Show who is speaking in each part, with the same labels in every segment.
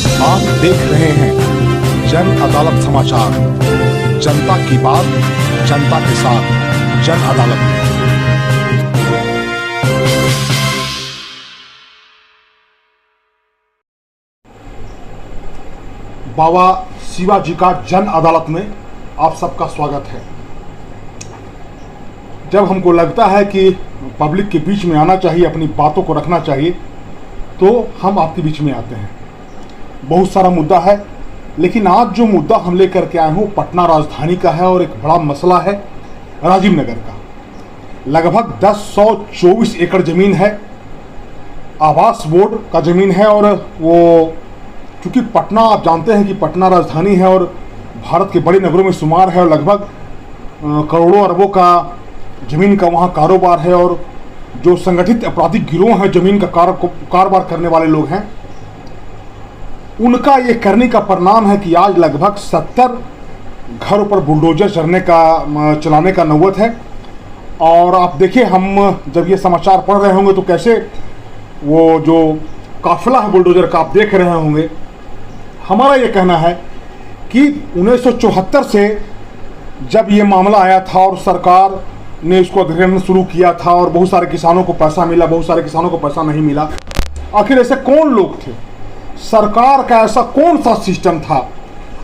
Speaker 1: आप देख रहे हैं जन अदालत समाचार। जनता की बात जनता के साथ, जन अदालत में। बाबा शिवाजी का जन अदालत में आप सबका स्वागत है। जब हमको लगता है कि पब्लिक के बीच में आना चाहिए, अपनी बातों को रखना चाहिए, तो हम आपके बीच में आते हैं। बहुत सारा मुद्दा है, लेकिन आज जो मुद्दा हम लेकर के आए हूँ पटना राजधानी का है और एक बड़ा मसला है राजीव नगर का। लगभग 1024 एकड़ ज़मीन है, आवास बोर्ड का ज़मीन है। और वो चूँकि पटना, आप जानते हैं कि पटना राजधानी है और भारत के बड़े नगरों में शुमार है और लगभग करोड़ों अरबों का ज़मीन का वहाँ कारोबार है। और जो संगठित आपराधिक गिरोह हैं, ज़मीन का कारोबार करने वाले लोग हैं, उनका ये करने का परिणाम है कि आज लगभग 70 घरों पर बुलडोजर चलाने का नौबत है। और आप देखिए, हम जब ये समाचार पढ़ रहे होंगे तो कैसे वो जो काफिला है बुलडोजर का आप देख रहे होंगे। हमारा ये कहना है कि 1974 से जब ये मामला आया था और सरकार ने इसको अध्ययन शुरू किया था और बहुत सारे किसानों को पैसा मिला, बहुत सारे किसानों को पैसा नहीं मिला। आखिर ऐसे कौन लोग थे? सरकार का ऐसा कौन सा सिस्टम था?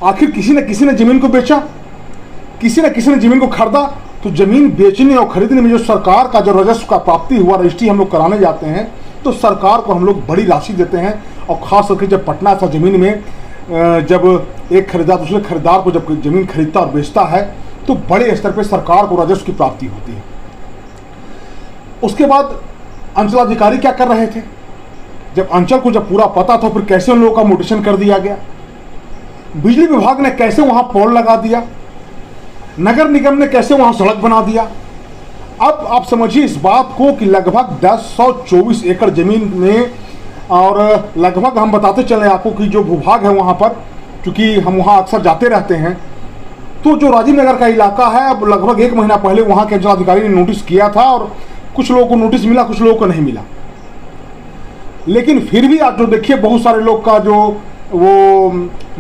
Speaker 1: आखिर किसी न जमीन को बेचा, किसी न जमीन को खरीदा। तो जमीन बेचने और खरीदने में जो सरकार का जो राजस्व का प्राप्ति हुआ, रजिस्ट्री हम लोग कराने जाते हैं तो सरकार को हम लोग बड़ी राशि देते हैं। और ख़ास करके जब पटना सा ज़मीन में जब एक खरीदार दूसरे खरीदार को जब ज़मीन खरीदता और बेचता है तो बड़े स्तर पर सरकार को राजस्व की प्राप्ति होती है। उसके बाद अंचलाधिकारी क्या कर रहे थे? जब अंचल को जब पूरा पता था, फिर कैसे उन लोगों का म्यूटेशन कर दिया गया। बिजली विभाग ने कैसे वहां पोल लगा दिया, नगर निगम ने कैसे वहां सड़क बना दिया। अब आप समझिए इस बात को कि लगभग 1024 एकड़ जमीन में, और लगभग हम बताते चले आपको कि जो भूभाग है वहां पर, चूंकि हम वहां अक्सर जाते रहते हैं, तो जो राजीव नगर का इलाका है, अब लगभग 1 महीना पहले वहां के अंचलाधिकारी ने नोटिस किया था और कुछ लोगों को नोटिस मिला, कुछ लोगों को नहीं मिला। लेकिन फिर भी आप जो देखिए, बहुत सारे लोग का जो वो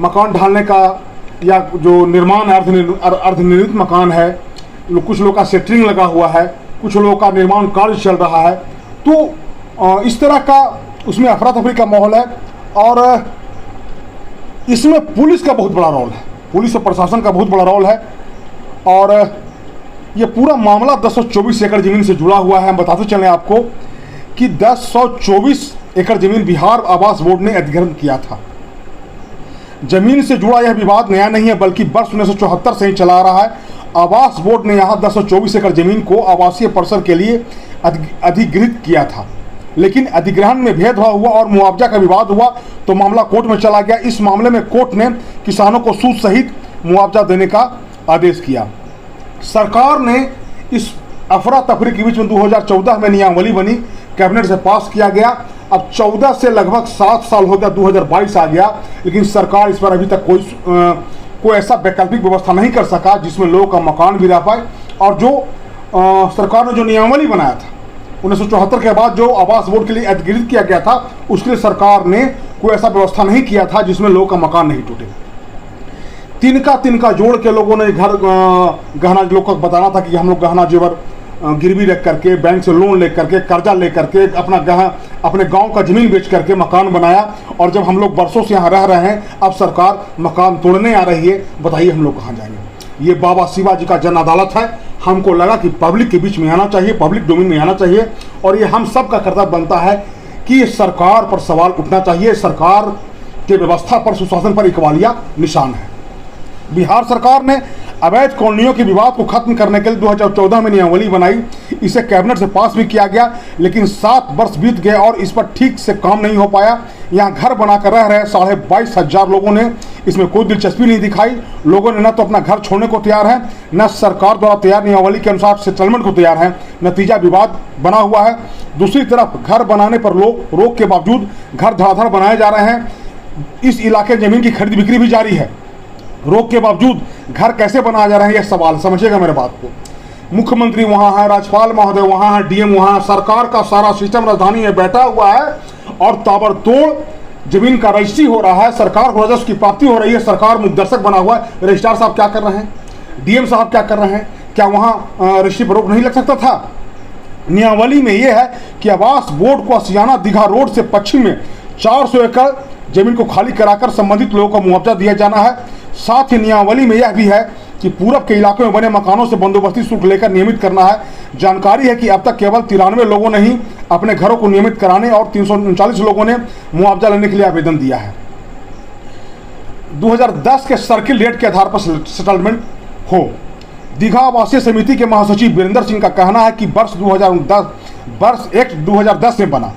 Speaker 1: मकान ढालने का या जो निर्माण अर्धनिर्मित मकान है, कुछ लोगों का सेटरिंग लगा हुआ है, कुछ लोगों का निर्माण कार्य चल रहा है। तो इस तरह का उसमें अफरा तफरी का माहौल है। और इसमें पुलिस का बहुत बड़ा रोल है, पुलिस और प्रशासन का बहुत बड़ा रोल है। और ये पूरा मामला 1024 एकड़ ज़मीन से जुड़ा हुआ है। हम बताते चलें आपको कि 1024 एकड़ जमीन बिहार आवास बोर्ड ने अधिग्रहण किया था। जमीन से जुड़ा यह विवाद नया नहीं है, बल्कि वर्ष 1974 से ही चला आ रहा है। आवास बोर्ड ने यहां 1024 एकड़ जमीन को आवासीय परिसर के लिए अधिग्रहित किया था, लेकिन अधिग्रहण में भेदभाव हुआ और मुआवजा का विवाद हुआ तो मामला कोर्ट में चला गया। इस मामले में कोर्ट ने किसानों को सूद सहित मुआवजा देने का आदेश किया। सरकार ने इस अफरा तफरी के बीच में 2014 में नियमावली बनी, कैबिनेट से पास किया गया। अब 14 से लगभग 7 साल हो गया, 2022 आ गया, लेकिन सरकार इस पर अभी तक कोई ऐसा वैकल्पिक व्यवस्था नहीं कर सका जिसमें लोगों का मकान भी रह पाए। और जो सरकार ने जो नियमावली बनाया था 1974 के बाद, जो आवास बोर्ड के लिए अधिग्रहित किया गया था, उसके लिए सरकार ने कोई ऐसा व्यवस्था नहीं किया था जिसमें लोगों का मकान नहीं टूटे। तिनका जोड़ के लोगों ने घर गहना, लोग को बताना था कि हम लोग गहना जेवर गिरवी रख करके, बैंक से लोन ले करके, कर्जा ले करके, अपने गांव का जमीन बेच करके मकान बनाया। और जब हम लोग बरसों से यहाँ रह रहे हैं, अब सरकार मकान तोड़ने आ रही है। बताइए हम लोग कहाँ जाएंगे? ये बाबा शिवाजी का जन अदालत है। हमको लगा कि पब्लिक के बीच में आना चाहिए, पब्लिक डोमेन में आना चाहिए। और ये हम सब का कर्तव्य बनता है कि सरकार पर सवाल उठना चाहिए। सरकार के व्यवस्था पर, सुशासन पर इकबालिया निशान है। बिहार सरकार ने अवैध कॉलोनियों के विवाद को खत्म करने के लिए 2014 में नियमावली बनाई। इसे कैबिनेट से पास भी किया गया, लेकिन 7 वर्ष बीत गए और इस पर ठीक से काम नहीं हो पाया। यहाँ घर बनाकर रह रहे 22,500 लोगों ने इसमें कोई दिलचस्पी नहीं दिखाई। लोगों ने न तो अपना घर छोड़ने को तैयार है, न सरकार द्वारा तैयार नियमावली के अनुसार सेटलमेंट को तैयार है। नतीजा विवाद बना हुआ है। दूसरी तरफ घर बनाने पर रोक के बावजूद घर धड़ाधड़ बनाए जा रहे हैं। इस इलाके जमीन की खरीद बिक्री भी जारी है। रोक के बावजूद घर कैसे बनाया जा रहा है, यह सवाल। समझिएगा मेरे बात को। मुख्यमंत्री वहाँ है, राज्यपाल महोदय वहाँ है, डीएम वहाँ है, सरकार का सारा सिस्टम राजधानी में बैठा हुआ है और ताबड़तोड़ जमीन का रजिस्ट्री हो रहा है, सरकार को राजस्व की प्राप्ति हो रही है, सरकार मुखदर्शक बना हुआ है, रजिस्ट्रार साहब क्या कर रहे हैं, डीएम साहब क्या कर रहे हैं? क्या वहाँ रजिस्ट्री पर रोक नहीं लग सकता था? नियमावली में यह है कि आवास बोर्ड को आसियाना दीघा रोड से पश्चिम में 400 एकड़ जमीन को खाली कराकर संबंधित लोगों को मुआवजा दिया जाना है। साथ ही नियमावली में यह भी है कि पूरब के इलाकों में बने मकानों से बंदोबस्ती शुल्क लेकर नियमित करना है। जानकारी है कि अब तक केवल 93 लोगों ने ही अपने घरों को नियमित कराने और 339 लोगों ने मुआवजा लेने के लिए आवेदन दिया है। 2010 के सर्किल रेट के आधार पर सेटलमेंट हो। दीघा आवासीय समिति के महासचिव वीरेंद्र सिंह का कहना है कि वर्ष 2010 में बना,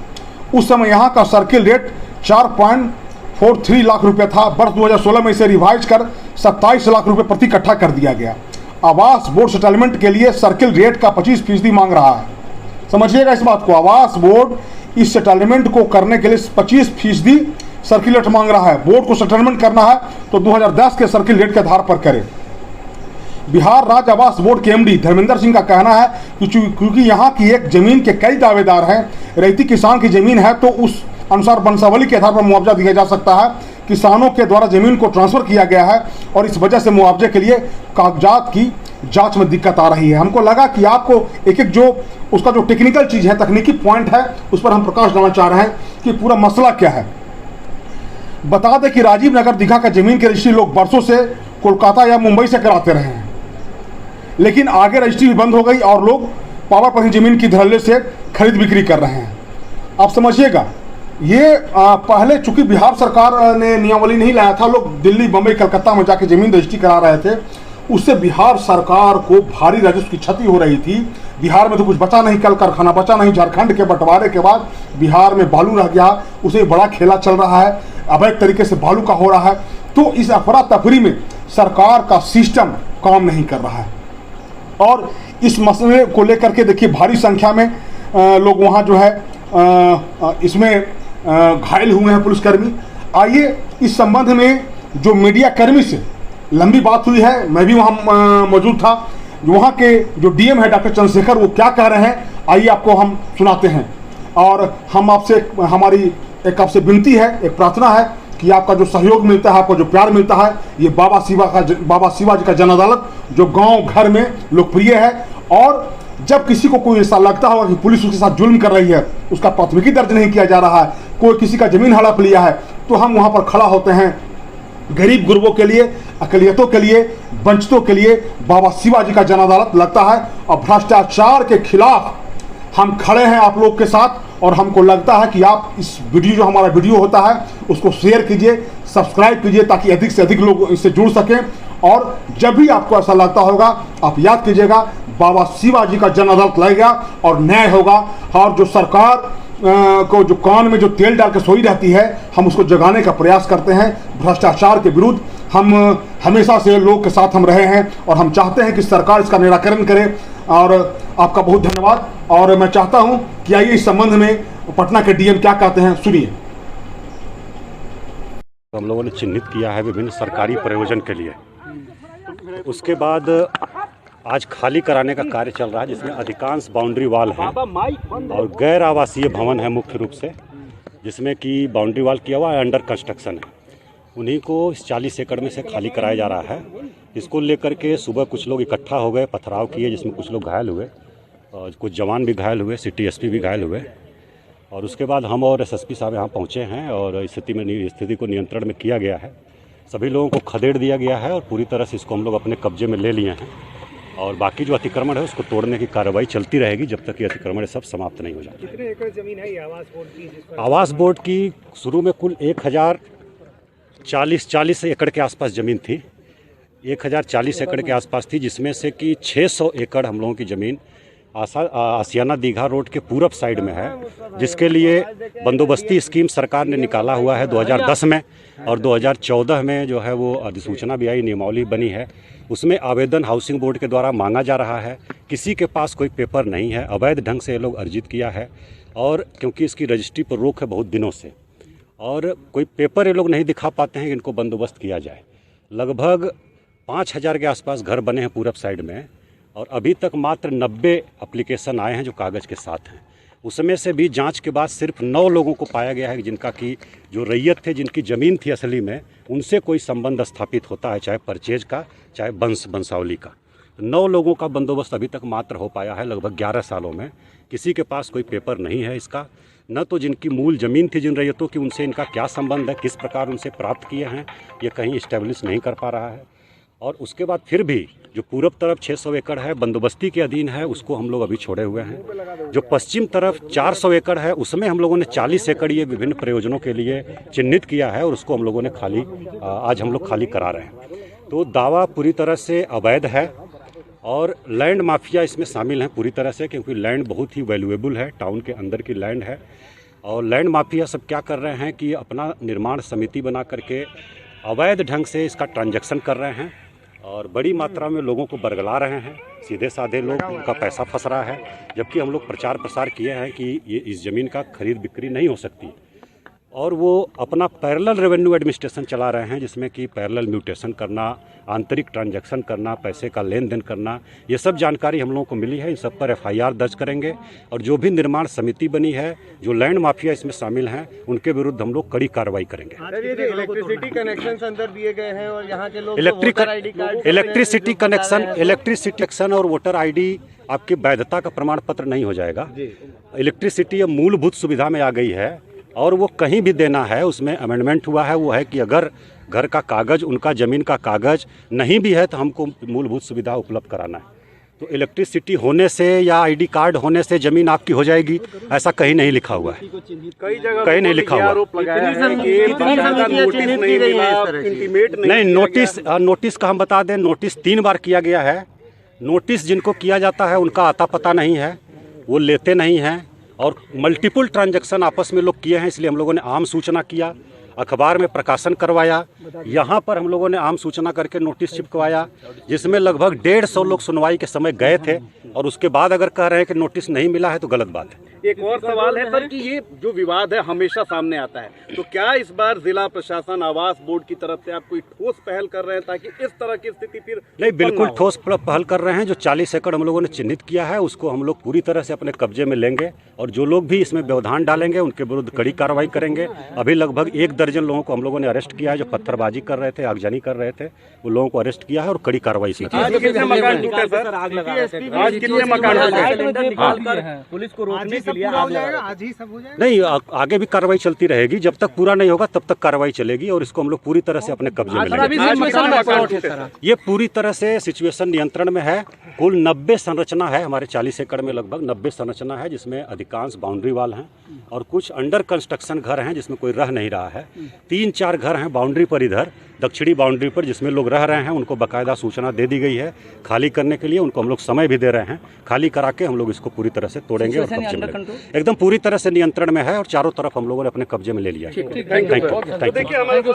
Speaker 1: उस समय यहाँ का सर्किल रेट 4.43 लाख रुपए था। वर्ष 2016 में इसे रिवाइज कर 27 लाख रुपए प्रति कट्ठा कर दिया गया। आवास बोर्ड सेटलमेंट के लिए सर्किल रेट का 25% मांग रहा है। समझिएगा इस बात को, आवास बोर्ड इस सेटलमेंट को करने के लिए 25% सर्किल रेट मांग रहा है। बोर्ड को सेटलमेंट करना है तो 2010 के सर्किल रेट के आधार पर करे। बिहार राज्य आवास बोर्ड के एमडी धर्मेंद्र सिंह का कहना है कि क्योंकि यहाँ की एक जमीन के कई दावेदार हैं, रैयती किसान की जमीन है तो उस अनुसार वंशावली के आधार पर मुआवजा दिया जा सकता है। किसानों के द्वारा जमीन को ट्रांसफर किया गया है और इस वजह से मुआवजे के लिए कागजात की जांच में दिक्कत आ रही है। हमको लगा कि आपको एक एक जो उसका जो टेक्निकल चीज़ है, तकनीकी पॉइंट है, उस पर हम प्रकाश डालना चाह रहे हैं कि पूरा मसला क्या है। बता दें कि राजीव नगर दीघा का जमीन की रजिस्ट्री लोग बरसों से कोलकाता या मुंबई से कराते रहे हैं, लेकिन आगे रजिस्ट्री भी बंद हो गई और लोग पावर पर ही जमीन की धड़ल्ले से खरीद बिक्री कर रहे हैं। आप समझिएगा, ये पहले चूंकि बिहार सरकार ने नियमावली नहीं लाया था, लोग दिल्ली, बम्बई, कलकत्ता में जाके जमीन रजिस्ट्री करा रहे थे, उससे बिहार सरकार को भारी राजस्व की क्षति हो रही थी। बिहार में तो कुछ बचा नहीं, कल कारखाना बचा नहीं। झारखंड के बंटवारे के बाद बिहार में बालू रह गया, उसे बड़ा खेला चल रहा है, अवैध तरीके से बालू का हो रहा है। तो इस अफरा तफरी में सरकार का सिस्टम काम नहीं कर रहा है और इस मसले को लेकर के देखिए भारी संख्या में लोग वहाँ जो है इसमें घायल हुए हैं पुलिसकर्मी। आइए इस संबंध में जो मीडिया कर्मी से लंबी बात हुई है, मैं भी वहाँ मौजूद था, वहाँ के जो डीएम है डॉक्टर चंद्रशेखर, वो क्या कह रहे हैं आइए आपको हम सुनाते हैं। और हम आपसे हमारी एक आपसे विनती है, एक प्रार्थना है कि आपका जो सहयोग मिलता है, आपका जो प्यार मिलता है, ये बाबा शिवाजी का जन अदालत जो गांव घर में लोकप्रिय है, और जब किसी को कोई ऐसा लगता होगा कि पुलिस उसके साथ जुल्म कर रही है, उसका प्राथमिकी दर्ज नहीं किया जा रहा है, कोई किसी का जमीन हड़प लिया है, तो हम वहाँ पर खड़ा होते हैं गरीब गुरबों के लिए, अकलियतों के लिए, वंचितों के लिए बाबा शिवाजी का जन अदालत लगता है। और भ्रष्टाचार के खिलाफ हम खड़े हैं आप लोग के साथ, और हमको लगता है कि आप इस वीडियो जो हमारा वीडियो होता है उसको शेयर कीजिए, सब्सक्राइब कीजिए, ताकि अधिक से अधिक लोग इससे जुड़ सकें। और जब भी आपको ऐसा लगता होगा आप याद कीजिएगा बाबा शिवाजी का जन अदालत लगेगा और न्याय होगा। और जो सरकार को जो कान में जो तेल डाल के सोई रहती है, हम उसको जगाने का प्रयास करते हैं। भ्रष्टाचार के विरुद्ध हम हमेशा से लोग के साथ हम रहे हैं और हम चाहते हैं कि सरकार इसका निराकरण करे। और आपका बहुत धन्यवाद। और मैं चाहता हूं कि आइए इस संबंध में पटना के डीएम क्या कहते हैं, सुनिए।
Speaker 2: हम लोगों ने चिन्हित किया है विभिन्न सरकारी प्रयोजन के लिए। उसके बाद आज खाली कराने का कार्य चल रहा है, जिसमें अधिकांश बाउंड्री वाल हैं और गैर आवासीय भवन है मुख्य रूप से, जिसमें कि बाउंड्री वाल किया हुआ है, अंडर कंस्ट्रक्शन है। उन्हीं को इस 40 एकड़ में से खाली कराया जा रहा है। इसको लेकर के सुबह कुछ लोग इकट्ठा हो गए, पथराव किए, जिसमें कुछ लोग घायल हुए और कुछ जवान भी घायल हुए, सिटी एसपी भी घायल हुए। और उसके बाद हम और एसएसपी साहब यहाँ पहुँचे हैं और स्थिति को नियंत्रण में किया गया है। सभी लोगों को खदेड़ दिया गया है और पूरी तरह से इसको हम लोग अपने कब्जे में ले लिए हैं। और बाकी जो अतिक्रमण है उसको तोड़ने की कार्रवाई चलती रहेगी जब तक ये अतिक्रमण सब समाप्त नहीं हो जाता।
Speaker 3: कितने एकड़ जमीन है ये आवास बोर्ड की?
Speaker 2: आवास बोर्ड की शुरू में कुल 1040 एकड़ के आसपास ज़मीन थी। 1040 एकड़ के आसपास थी, जिसमें से कि 600 एकड़ हम लोगों की ज़मीन आसियाना दीघा रोड के पूरब साइड में है, जिसके लिए बंदोबस्ती स्कीम सरकार ने निकाला हुआ है 2010 में। और 2014 में जो है वो अधिसूचना भी आई, नियमावली बनी है, उसमें आवेदन हाउसिंग बोर्ड के द्वारा मांगा जा रहा है। किसी के पास कोई पेपर नहीं है, अवैध ढंग से ये लोग अर्जित किया है। और क्योंकि इसकी रजिस्ट्री पर रोक है बहुत दिनों से, और कोई पेपर ये लोग नहीं दिखा पाते हैं कि इनको बंदोबस्त किया जाए। लगभग 5000 के आसपास घर बने हैं पूरब साइड में, और अभी तक मात्र 90 एप्लीकेशन आए हैं जो कागज़ के साथ हैं। उसमें से भी जांच के बाद सिर्फ 9 लोगों को पाया गया है जिनका कि जो रैयत थे, जिनकी ज़मीन थी असली में, उनसे कोई संबंध स्थापित होता है, चाहे परचेज का चाहे वंशावली का। 9 लोगों का बंदोबस्त अभी तक मात्र हो पाया है लगभग 11 सालों में। किसी के पास कोई पेपर नहीं है इसका, न तो जिनकी मूल ज़मीन थी जिन रैयतों की, उनसे इनका क्या संबंध है, किस प्रकार उनसे प्राप्त किए हैं, ये कहीं इस्टेब्लिश नहीं कर पा रहा है। और उसके बाद फिर भी जो पूरब तरफ 600 एकड़ है बंदोबस्ती के अधीन है, उसको हम लोग अभी छोड़े हुए हैं। जो पश्चिम तरफ 400 एकड़ है, उसमें हम लोगों ने 40 एकड़ ये विभिन्न प्रयोजनों के लिए चिन्हित किया है और उसको हम लोगों ने आज हम लोग खाली करा रहे हैं। तो दावा पूरी तरह से अवैध है और लैंड माफिया इसमें शामिल हैं पूरी तरह से, क्योंकि लैंड बहुत ही वैल्यूएबल है, टाउन के अंदर की लैंड है। और लैंड माफिया सब क्या कर रहे हैं कि अपना निर्माण समिति बना करके अवैध ढंग से इसका ट्रांजैक्शन कर रहे हैं और बड़ी मात्रा में लोगों को बरगला रहे हैं। सीधे साधे लोग, उनका पैसा फंस रहा है, जबकि हम लोग प्रचार प्रसार किए हैं कि ये इस ज़मीन का खरीद बिक्री नहीं हो सकती। और वो अपना पैरेलल रेवेन्यू एडमिनिस्ट्रेशन चला रहे हैं, जिसमें कि पैरेलल म्यूटेशन करना, आंतरिक ट्रांजैक्शन करना, पैसे का लेन देन करना, ये सब जानकारी हम लोगों को मिली है। इन सब पर FIR दर्ज करेंगे और जो भी निर्माण समिति बनी है, जो लैंड माफिया इसमें शामिल हैं, उनके विरुद्ध हम लोग कड़ी कार्रवाई करेंगे।
Speaker 3: इलेक्ट्रिसिटी कनेक्शन अंदर दिए गए हैं और यहाँ के लोग
Speaker 2: इलेक्ट्रिसिटी कनेक्शन और वोटर ID आपकी वैधता का प्रमाण पत्र नहीं हो जाएगा। इलेक्ट्रिसिटी अब मूलभूत सुविधा में आ गई है और वो कहीं भी देना है, उसमें अमेंडमेंट हुआ है, वो है कि अगर घर का कागज़, उनका ज़मीन का कागज़ नहीं भी है तो हमको मूलभूत सुविधा उपलब्ध कराना है। तो इलेक्ट्रिसिटी होने से या ID कार्ड होने से ज़मीन आपकी हो जाएगी, ऐसा कहीं नहीं लिखा हुआ है, कहीं नहीं लिखा हुआ। नहीं, नोटिस का हम बता दें, नोटिस 3 बार किया गया है। नोटिस जिनको किया जाता है उनका आता पता नहीं है, वो लेते नहीं हैं और मल्टीपल ट्रांजैक्शन आपस में लोग किए हैं, इसलिए हम लोगों ने आम सूचना किया, अखबार में प्रकाशन करवाया, यहाँ पर हम लोगों ने आम सूचना करके नोटिस चिपकवाया, जिसमें लगभग 150 लोग सुनवाई के समय गए थे और उसके बाद अगर कह रहे हैं कि नोटिस नहीं मिला है तो गलत बात है।
Speaker 4: एक और सवाल है सर कि ये जो विवाद है हमेशा सामने आता है, तो क्या इस बार जिला प्रशासन आवास बोर्ड की तरफ से आप कोई ठोस पहल कर रहे हैं ताकि इस तरह की स्थिति फिर
Speaker 2: नहीं? बिल्कुल ठोस पहल कर रहे हैं। जो 40 एकड़ हम लोगों ने चिन्हित किया है उसको हम लोग पूरी तरह से अपने कब्जे में लेंगे और जो लोग भी इसमें व्यवधान डालेंगे उनके विरुद्ध कड़ी कार्रवाई करेंगे। अभी लगभग 1 दर्जन लोगों को हम लोगों ने अरेस्ट किया है जो पत्थरबाजी कर रहे थे, आगजनी कर रहे थे, वो लोगों को अरेस्ट किया है और कड़ी कार्रवाई की।
Speaker 4: आज कितने मकान टूटे सर? आज कितने मकान
Speaker 3: पुलिस को रोकने के लिए आज ही सब हो जाएगा?
Speaker 2: नहीं, आगे भी कार्रवाई चलती रहेगी, जब तक पूरा नहीं होगा तब तक कार्रवाई चलेगी और इसको हम लोग पूरी तरह से अपने कब्जे में लेंगे। ये पूरी तरह से सिचुएशन नियंत्रण में है। कुल 90 संरचना है, हमारे 40 एकड़ में लगभग 90 संरचना है, जिसमें अधिकांश बाउंड्री वाल हैं और कुछ अंडर कंस्ट्रक्शन घर हैं जिसमें कोई रह नहीं रहा है। 3-4 घर हैं बाउंड्री पर, इधर दक्षिणी बाउंड्री पर, जिसमें लोग रह रहे हैं। उनको बाकायदा सूचना दे दी गई है खाली करने के लिए, उनको हम लोग समय भी दे रहे हैं। खाली करा के हम लोग इसको पूरी तरह से तोड़ेंगे और कब्जे में लेंगे। एकदम पूरी तरह से नियंत्रण में है और चारों तरफ हम लोगों ने अपने कब्जे में ले लिया है। Thank you.